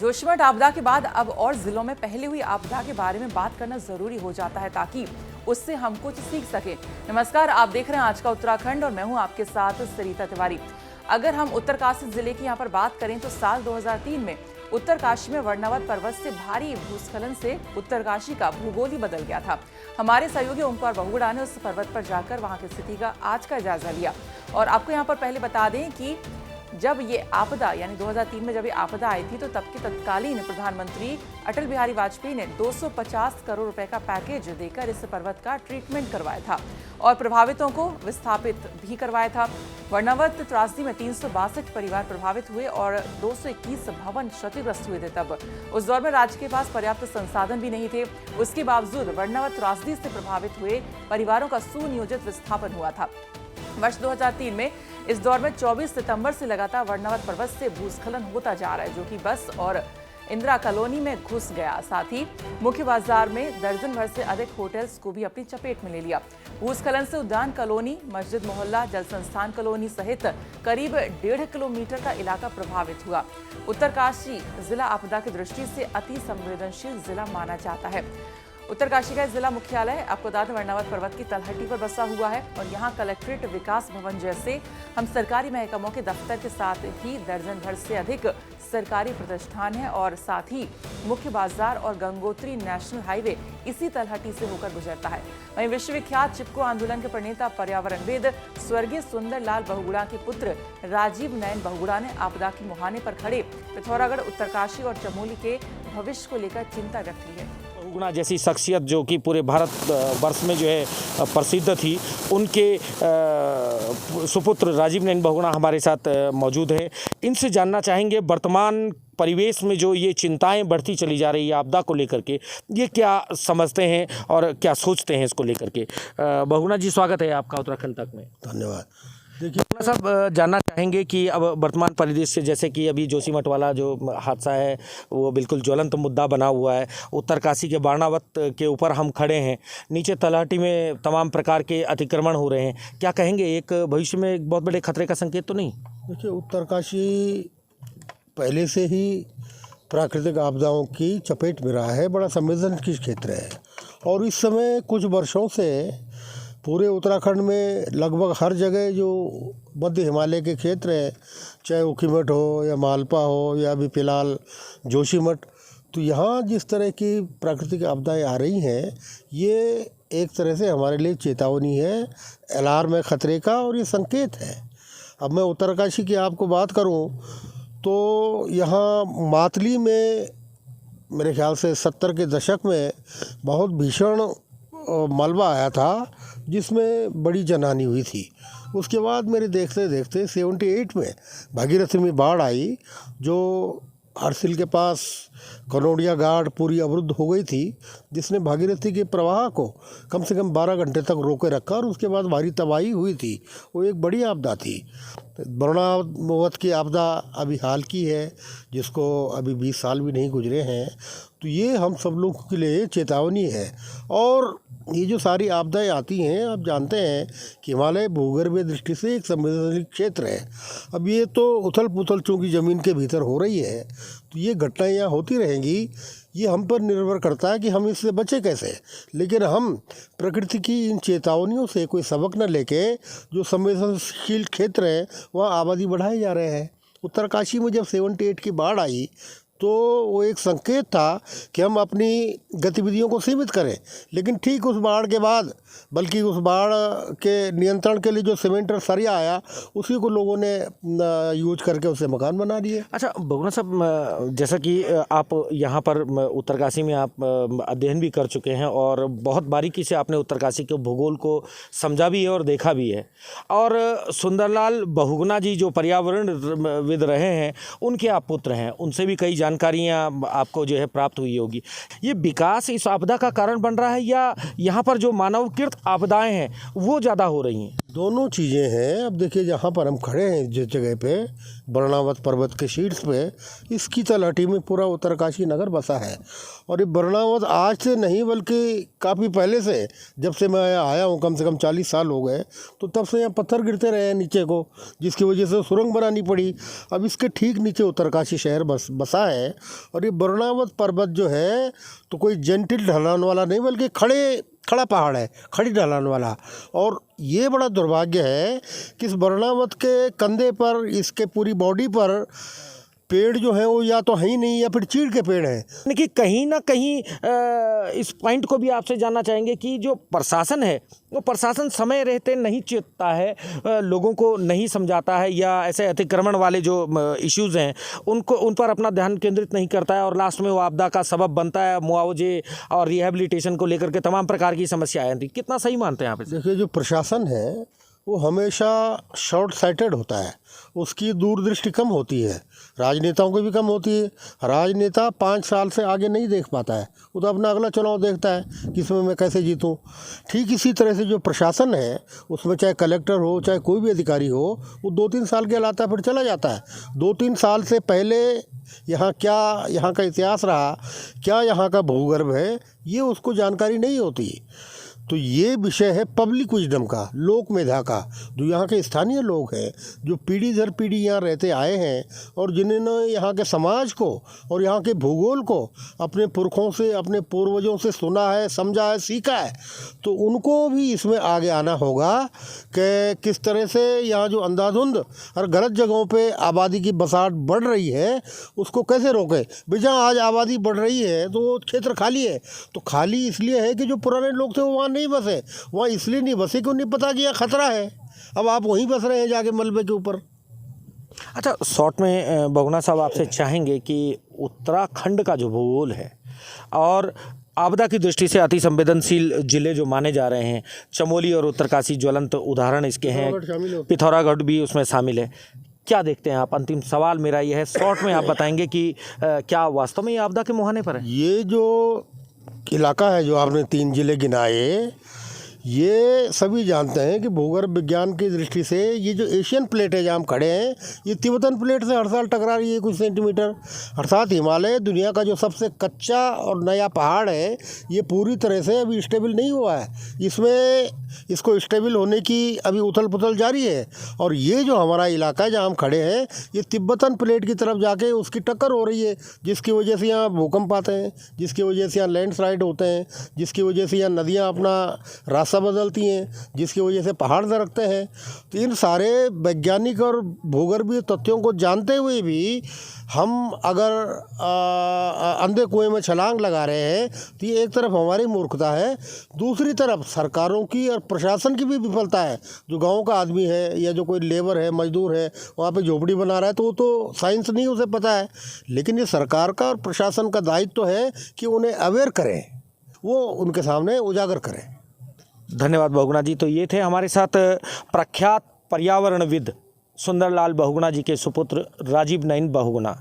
जोशीमठ आपदा के बाद अब और जिलों में पहले हुई आपदा के बारे में बात करना जरूरी हो जाता है ताकि उससे हम कुछ सीख सके। नमस्कार, आप देख रहे हैं आज का उत्तराखंड और मैं हूं आपके साथ सरिता तिवारी। अगर हम उत्तरकाशी जिले की यहां पर बात करें तो साल 2003 में उत्तरकाशी में वर्णवत पर्वत से भारी भूस्खलन से उत्तरकाशी का भूगोल ही बदल गया था। हमारे सहयोगी ओमकार बहुगुणा ने उस पर्वत पर जाकर वहां की स्थिति का आज का जायजा लिया और आपको यहां पर पहले बता दें कि जब ये आपदा यानी 2003 में जब ये आपदा आई थी तो तब के तत्कालीन प्रधानमंत्री अटल बिहारी वाजपेयी ने 250 करोड़ रुपए का पैकेज देकर इस पर्वत का ट्रीटमेंट करवाया था और प्रभावितों को विस्थापित भी करवाया था। वर्णवत त्रासदी में 362 परिवार प्रभावित हुए और 221 भवन क्षतिग्रस्त हुए थे। तब उस दौर में राज्य के पास पर्याप्त संसाधन भी नहीं थे। उसके बावजूद वर्णवत त्रासदी से प्रभावित हुए परिवारों का सुनियोजित विस्थापन हुआ था। वर्ष 2003 में इस दौर में 24 सितंबर से लगातार वर्णवत पर्वत से भूस्खलन होता जा रहा है, जो कि बस और इंदिरा कॉलोनी में घुस गया। साथ ही मुख्य बाजार में दर्जन भर से अधिक होटल्स को भी अपनी चपेट में ले लिया। भूस्खलन से उद्यान कॉलोनी, मस्जिद मोहल्ला, जल संस्थान कॉलोनी सहित करीब 1.5 किलोमीटर का इलाका प्रभावित हुआ। उत्तरकाशी जिला आपदा की दृष्टि से अति संवेदनशील जिला माना जाता है। उत्तरकाशी का जिला मुख्यालय आपको बता दें वर्णवत पर्वत की तलहटी पर बसा हुआ है और यहाँ कलेक्ट्रेट, विकास भवन जैसे हम सरकारी महकमों के दफ्तर के साथ ही दर्जन भर से अधिक सरकारी प्रतिष्ठान है और साथ ही मुख्य बाजार और गंगोत्री नेशनल हाईवे इसी तलहटी से होकर गुजरता है। वहीं विश्वविख्यात चिपको आंदोलन के प्रणेता पर्यावरणविद स्वर्गीय सुंदरलाल बहुगुणा के पुत्र राजीव नयन बहुगुणा ने आपदा के मुहाने पर खड़े पिथौरागढ़, उत्तरकाशी और चमोली के भविष्य को लेकर चिंता व्यक्त की है। बहुगुणा जैसी शख्सियत जो कि पूरे भारत वर्ष में जो है प्रसिद्ध थी, उनके सुपुत्र राजीव नयन बहुगुणा हमारे साथ मौजूद हैं। इनसे जानना चाहेंगे वर्तमान परिवेश में जो ये चिंताएं बढ़ती चली जा रही है आपदा को लेकर के, ये क्या समझते हैं और क्या सोचते हैं इसको लेकर के। बहुगुणा जी, स्वागत है आपका उत्तराखंड तक में। धन्यवाद। देखिए साहब, जानना चाहेंगे कि अब वर्तमान परिदृश्य जैसे कि अभी जोशीमठ वाला जो हादसा है वो बिल्कुल ज्वलंत मुद्दा बना हुआ है। उत्तरकाशी के बारनावत के ऊपर हम खड़े हैं, नीचे तलहटी में तमाम प्रकार के अतिक्रमण हो रहे हैं। क्या कहेंगे, एक भविष्य में एक बहुत बड़े खतरे का संकेत तो नहीं? देखिए, उत्तरकाशी पहले से ही प्राकृतिक आपदाओं की चपेट में रहा है, बड़ा संवेदनशील क्षेत्र है और इस समय कुछ वर्षों से पूरे उत्तराखंड में लगभग हर जगह जो मध्य हिमालय के क्षेत्र है, चाहे ऊखीमठ हो या मालपा हो या अभी फिलहाल जोशीमठ, तो यहाँ जिस तरह की प्राकृतिक आपदाएं आ रही हैं, ये एक तरह से हमारे लिए चेतावनी है, अलार्म है खतरे का और ये संकेत है। अब मैं उत्तरकाशी की आपको बात करूँ तो यहाँ मातली में मेरे ख्याल से 70 के दशक में बहुत भीषण मलबा आया था जिसमें बड़ी जनहानि हुई थी। उसके बाद मेरे देखते देखते 78 में भागीरथी में बाढ़ आई, जो हरसिल के पास कनौड़िया घाट पूरी अवरुद्ध हो गई थी, जिसने भागीरथी के प्रवाह को कम से कम 12 घंटे तक रोके रखा और उसके बाद भारी तबाही हुई थी। वो एक बड़ी आपदा थी। वर्णवत की आपदा अभी हाल की है, जिसको अभी 20 साल भी नहीं गुजरे हैं, तो ये हम सब लोगों के लिए चेतावनी है। और ये जो सारी आपदाएं आती हैं, आप जानते हैं कि हिमालय भूगर्भीय दृष्टि से एक संवेदनशील क्षेत्र है। अब ये तो उथल पुथल चूँकि ज़मीन के भीतर हो रही है, तो ये घटनाएं यहाँ होती रहेंगी। ये हम पर निर्भर करता है कि हम इससे बचें कैसे। लेकिन हम प्रकृति की इन चेतावनियों से कोई सबक न लेके जो संवेदनशील क्षेत्र है वहाँ आबादी बढ़ाए जा रहे हैं। उत्तरकाशी में जब 78 की बाढ़ आई तो वो एक संकेत था कि हम अपनी गतिविधियों को सीमित करें, लेकिन ठीक उस बाढ़ के बाद, बल्कि उस बाढ़ के नियंत्रण के लिए जो सीमेंट और सरिया आया, उसी को लोगों ने यूज करके उसे मकान बना दिए। अच्छा बहुगुणा साहब, जैसा कि आप यहाँ पर उत्तरकाशी में आप अध्ययन भी कर चुके हैं और बहुत बारीकी से आपने उत्तरकाशी के भूगोल को समझा भी है और देखा भी है, और सुंदरलाल बहुगुणा जी जो पर्यावरणविद रहे हैं, उनके आप पुत्र हैं, उनसे भी कई जानकारियाँ आपको जो है प्राप्त हुई होगी। ये विकास इस आपदा का कारण बन रहा है या यहाँ पर जो मानवकृत आपदाएं हैं वो ज़्यादा हो रही हैं? दोनों चीज़ें हैं। अब देखिए, जहाँ पर हम खड़े हैं जिस जगह पे वर्णवत पर्वत के शीर्ष पे, इसकी तलहटी में पूरा उत्तरकाशी नगर बसा है। और ये वर्णवत आज से नहीं बल्कि काफ़ी पहले से, जब से मैं आया हूँ, कम से कम 40 साल हो गए, तो तब से यहाँ पत्थर गिरते रहे हैं नीचे को, जिसकी वजह से सुरंग बनानी पड़ी। अब इसके ठीक नीचे उत्तरकाशी शहर बसा है। है। और ये वरुणावत पर्वत जो है तो कोई जेंटिल ढलान वाला नहीं, बल्कि खड़ा पहाड़ है, खड़ी ढलान वाला। और ये बड़ा दुर्भाग्य है कि इस वरुणावत के कंधे पर, इसके पूरी बॉडी पर पेड़ जो है वो या तो है ही नहीं या फिर चीड़ के पेड़ हैं। यानी कि कहीं ना कहीं इस पॉइंट को भी आपसे जानना चाहेंगे कि जो प्रशासन है वो प्रशासन समय रहते नहीं चेतता है, लोगों को नहीं समझाता है, या ऐसे अतिक्रमण वाले जो इश्यूज़ हैं उन पर अपना ध्यान केंद्रित नहीं करता है और लास्ट में वो आपदा का सबब बनता है। मुआवजे और रिहेबिलिटेशन को लेकर के तमाम प्रकार की समस्याएं आती। कितना सही मानते हैं आप इसे? देखिए, जो प्रशासन है वो हमेशा शॉर्ट साइटेड होता है, उसकी दूरदृष्टि कम होती है, राजनेताओं की भी कम होती है। राजनेता 5 साल से आगे नहीं देख पाता है, वो तो अपना अगला चुनाव देखता है कि इसमें मैं कैसे जीतूं। ठीक इसी तरह से जो प्रशासन है उसमें चाहे कलेक्टर हो चाहे कोई भी अधिकारी हो, वो 2-3 साल के लाता है फिर चला जाता है। 2-3 साल से पहले यहाँ का इतिहास रहा, क्या यहाँ का भूगर्भ है, ये उसको जानकारी नहीं होती। तो ये विषय है पब्लिक विजडम का, लोक मेधा का। जो यहाँ के स्थानीय लोग हैं, जो पीढ़ी दर पीढ़ी यहाँ रहते आए हैं और जिन्होंने यहाँ के समाज को और यहाँ के भूगोल को अपने पुरखों से, अपने पूर्वजों से सुना है, समझा है, सीखा है, तो उनको भी इसमें आगे आना होगा कि किस तरह से यहाँ जो अंधाधुंध और गलत जगहों पे आबादी की बसाहट बढ़ रही है उसको कैसे रोकें। भाई जहाँ आज आबादी बढ़ रही है तो वो क्षेत्र खाली है, तो खाली इसलिए है कि जो पुराने लोग थे वो वहाँ नहीं बसे। वहाँ इसलिए नहीं बसे कि उन्हें पता कि यह खतरा है। अब आप वहीं बस रहे हैं जाके मलबे के ऊपर। अच्छा, शॉर्ट में बहुगुणा साहब आपसे चाहेंगे कि उत्तराखंड का जो भूगोल है और आपदा की दृष्टि से अति संवेदनशील जिले जो माने जा रहे हैं, चमोली और उत्तरकाशी ज्वलंत उदाहरण इसके हैं, पिथौरागढ़ भी उसमें शामिल है, क्या देखते हैं आप? अंतिम सवाल मेरा ये है, शॉर्ट में आप बताएंगे कि क्या वास्तव में ये आपदा के मुहाने पर है? ये जो इलाका है जो आपने 3 जिले गिनाए, ये सभी जानते हैं कि भूगर्भ विज्ञान की दृष्टि से ये जो एशियन प्लेट है जहाँ हम खड़े हैं, ये तिब्बतन प्लेट से हर साल टकरा रही है कुछ सेंटीमीटर। अर्थात हिमालय दुनिया का जो सबसे कच्चा और नया पहाड़ है, ये पूरी तरह से अभी स्टेबल नहीं हुआ है। इसको स्टेबल होने की अभी उथल पुथल जारी है। और ये जो हमारा इलाका है जहाँ हम खड़े हैं, ये तिब्बतन प्लेट की तरफ जाके उसकी टक्कर हो रही है, जिसकी वजह से यहाँ भूकंप आते हैं, जिसकी वजह से यहाँ लैंडस्लाइड होते हैं, जिसकी वजह से यहाँ नदियाँ अपना रास्ता बदलती हैं, जिसकी वजह से पहाड़ दरकते हैं। तो इन सारे वैज्ञानिक और भूगर्भीय तथ्यों को जानते हुए भी हम अगर अंधे कुएं में छलांग लगा रहे हैं तो ये एक तरफ हमारी मूर्खता है, दूसरी तरफ सरकारों की और प्रशासन की भी विफलता है। जो गांव का आदमी है या जो कोई लेबर है, मजदूर है, वहाँ पे झोपड़ी बना रहा है तो वो तो साइंस नहीं उसे पता है, लेकिन ये सरकार का और प्रशासन का दायित्व तो है कि उन्हें अवेयर करें, वो उनके सामने उजागर करें। धन्यवाद बहुगुणा जी। तो ये थे हमारे साथ प्रख्यात पर्यावरणविद सुंदरलाल बहुगुणा जी के सुपुत्र राजीव नयन बहुगुणा।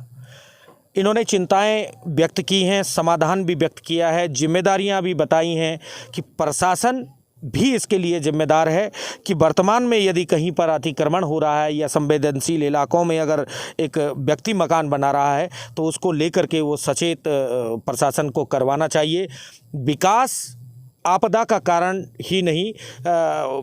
इन्होंने चिंताएं व्यक्त की हैं, समाधान भी व्यक्त किया है, जिम्मेदारियां भी बताई हैं कि प्रशासन भी इसके लिए जिम्मेदार है कि वर्तमान में यदि कहीं पर अतिक्रमण हो रहा है या संवेदनशील इलाकों में अगर एक व्यक्ति मकान बना रहा है तो उसको लेकर के वो सचेत प्रशासन को करवाना चाहिए। विकास आपदा का कारण ही नहीं,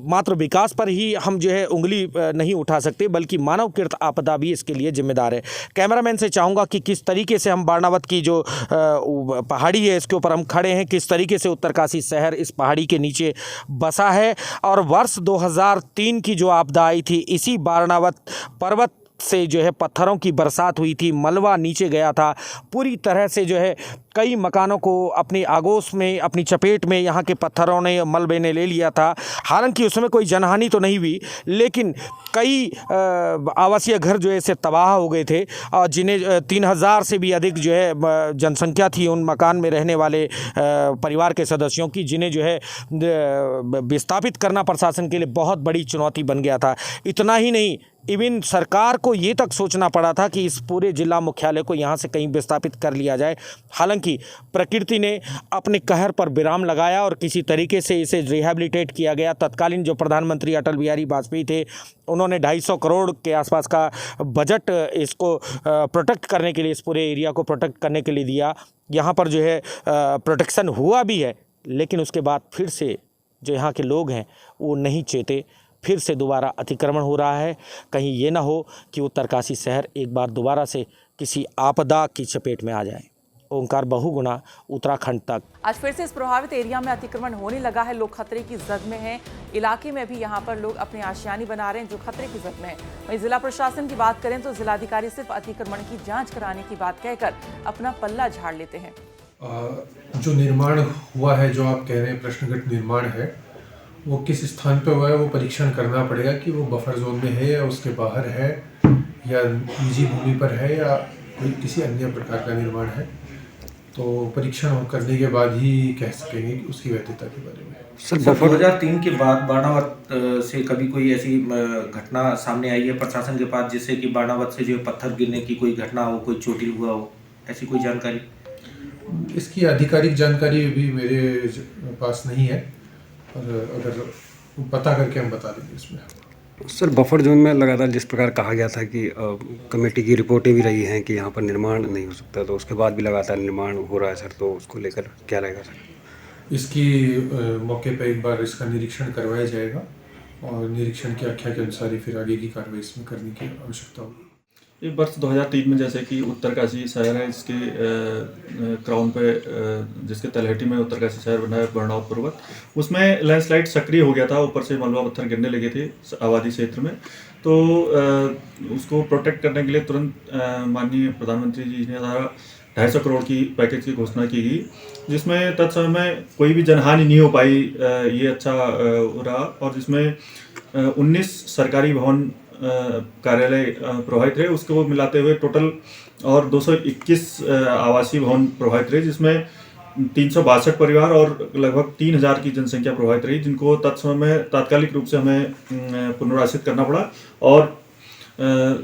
मात्र विकास पर ही हम जो है उंगली नहीं उठा सकते, बल्कि मानवकृत आपदा भी इसके लिए जिम्मेदार है। कैमरामैन से चाहूँगा कि किस तरीके से हम बारनावत की जो पहाड़ी है इसके ऊपर हम खड़े हैं, किस तरीके से उत्तरकाशी शहर इस पहाड़ी के नीचे बसा है और वर्ष 2003 की जो आपदा आई थी, इसी बारनावत पर्वत से जो है पत्थरों की बरसात हुई थी, मलबा नीचे गया था, पूरी तरह से जो है कई मकानों को अपनी आगोश में, अपनी चपेट में यहाँ के पत्थरों ने, मलबे ने ले लिया था। हालांकि उसमें कोई जनहानि तो नहीं हुई, लेकिन कई आवासीय घर जो है से तबाह हो गए थे और जिन्हें 3000 से भी अधिक जो है जनसंख्या थी उन मकान में रहने वाले परिवार के सदस्यों की, जिन्हें जो है विस्थापित करना प्रशासन के लिए बहुत बड़ी चुनौती बन गया था। इतना ही नहीं, इवन सरकार को ये तक सोचना पड़ा था कि इस पूरे जिला मुख्यालय को यहाँ से कहीं विस्थापित कर लिया जाए। हालांकि प्रकृति ने अपने कहर पर विराम लगाया और किसी तरीके से इसे रिहैबिलिटेट किया गया। तत्कालीन जो प्रधानमंत्री अटल बिहारी वाजपेयी थे, उन्होंने 250 करोड़ के आसपास का बजट इसको प्रोटेक्ट करने के लिए, इस पूरे एरिया को प्रोटेक्ट करने के लिए दिया। यहाँ पर जो है प्रोटेक्शन हुआ भी है, लेकिन उसके बाद फिर से जो यहाँ के लोग हैं वो नहीं चेते, फिर से दोबारा अतिक्रमण हो रहा है। कहीं ये ना हो कि उत्तरकाशी शहर एक बार दोबारा से किसी आपदा की चपेट में आ जाए। ओंकार बहुगुणा, उत्तराखंड तक। आज फिर से इस प्रभावित एरिया में अतिक्रमण होने लगा है। लोग खतरे की जद में हैं। इलाके में भी यहाँ पर लोग अपनी आशियानी बना रहे हैं जो खतरे की जद में है। वहीं जिला प्रशासन की बात करें तो जिलाधिकारी सिर्फ अतिक्रमण की जांच कराने की बात कहकर अपना पल्ला झाड़ लेते हैं। जो निर्माण हुआ है, जो आप कह रहे हैं प्रश्नगत निर्माण है, वो किस स्थान पे हुआ है वो परीक्षण करना पड़ेगा कि वो बफर जोन में है या उसके बाहर है या निजी भूमि पर है या कोई किसी अन्य प्रकार का निर्माण है। तो परीक्षण करने के बाद ही कह सकेंगे कि उसकी वैधता के बारे में। सर 2003 के बाद बाणावत से कभी कोई ऐसी घटना सामने आई है प्रशासन के पास जिससे कि बाणावत से जो पत्थर गिरने की कोई घटना हो, कोई चोटिल हुआ हो, ऐसी कोई जानकारी? इसकी आधिकारिक जानकारी भी मेरे पास नहीं है, पर अगर पता करके हम बता देंगे इसमें। सर बफर जोन में लगातार जिस प्रकार कहा गया था कि कमेटी की रिपोर्टें भी रही हैं कि यहाँ पर निर्माण नहीं हो सकता, तो उसके बाद भी लगातार निर्माण हो रहा है सर, तो उसको लेकर क्या रहेगा सर? इसकी मौके पर एक बार इसका निरीक्षण करवाया जाएगा और निरीक्षण की व्याख्या के अनुसार ही फिर आगे की कार्रवाई इसमें करने की आवश्यकता होगी। ये वर्ष 2003 में जैसे कि उत्तरकाशी शहर है, इसके क्राउन पे जिसके तलहटी में उत्तरकाशी शहर बना है बर्नाव पर्वत, उसमें लैंडस्लाइड सक्रिय हो गया था। ऊपर से मलबा पत्थर गिरने लगे थे आबादी क्षेत्र में, तो उसको प्रोटेक्ट करने के लिए तुरंत माननीय प्रधानमंत्री जी ने 250 करोड़ की पैकेज की घोषणा की गई, जिसमें तत्समय में कोई भी जनहानि नहीं हो पाई। ये अच्छा रहा, और जिसमें 19 सरकारी भवन कार्यालय प्रभावित रहे, उसको मिलाते हुए टोटल और 221 आवासीय भवन प्रभावित रहे, जिसमें 362 परिवार और लगभग 3000 की जनसंख्या प्रभावित रही, जिनको तत्समय में तात्कालिक रूप से हमें पुनर्वासित करना पड़ा और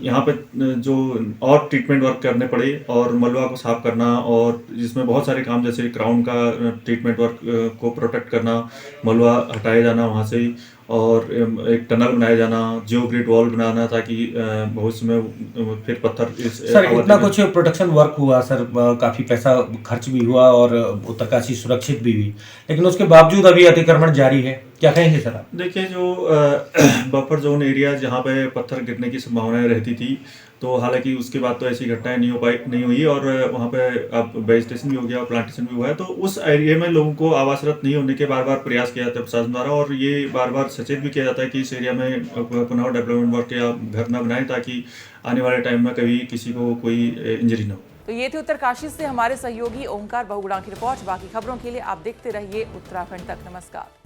यहाँ पे जो और ट्रीटमेंट वर्क करने पड़े और मलबा को साफ करना, और जिसमें बहुत सारे काम जैसे क्राउन का ट्रीटमेंट वर्क को प्रोटेक्ट करना, मलबा हटाया जाना वहाँ से, और एक टनल बनाया जाना, जियो ग्रिड वॉल बनाना, ताकि भविष्य में फिर पत्थर इस सर इतना कुछ प्रोटेक्शन वर्क हुआ सर, काफ़ी पैसा खर्च भी हुआ और उत्तरकाशी सुरक्षित भी हुई, लेकिन उसके बावजूद अभी अतिक्रमण जारी है, क्या कहेंगे सर आप? देखिए, जो बफर जोन एरिया जहाँ पे पत्थर गिरने की संभावनाएं रहती थी, तो हालांकि उसके बाद तो ऐसी घटनाएं नहीं हुई और वहाँ पे अब वेजिटेशन भी हो गया और प्लांटेशन भी हुआ है। तो उस एरिया में लोगों को आवासरत नहीं होने के बार बार प्रयास किया जाता है प्रशासन द्वारा, और ये बार बार सचेत भी किया जाता है कि इस एरिया में पुनः डेवलपमेंट वर्क या घर न बनाएं, ताकि आने वाले टाइम में कभी किसी को कोई इंजरी न हो। तो ये थे उत्तरकाशी से हमारे सहयोगी ओंकार बहुगुणा की रिपोर्ट। बाकी खबरों के लिए आप देखते रहिए उत्तराखंड तक। नमस्कार।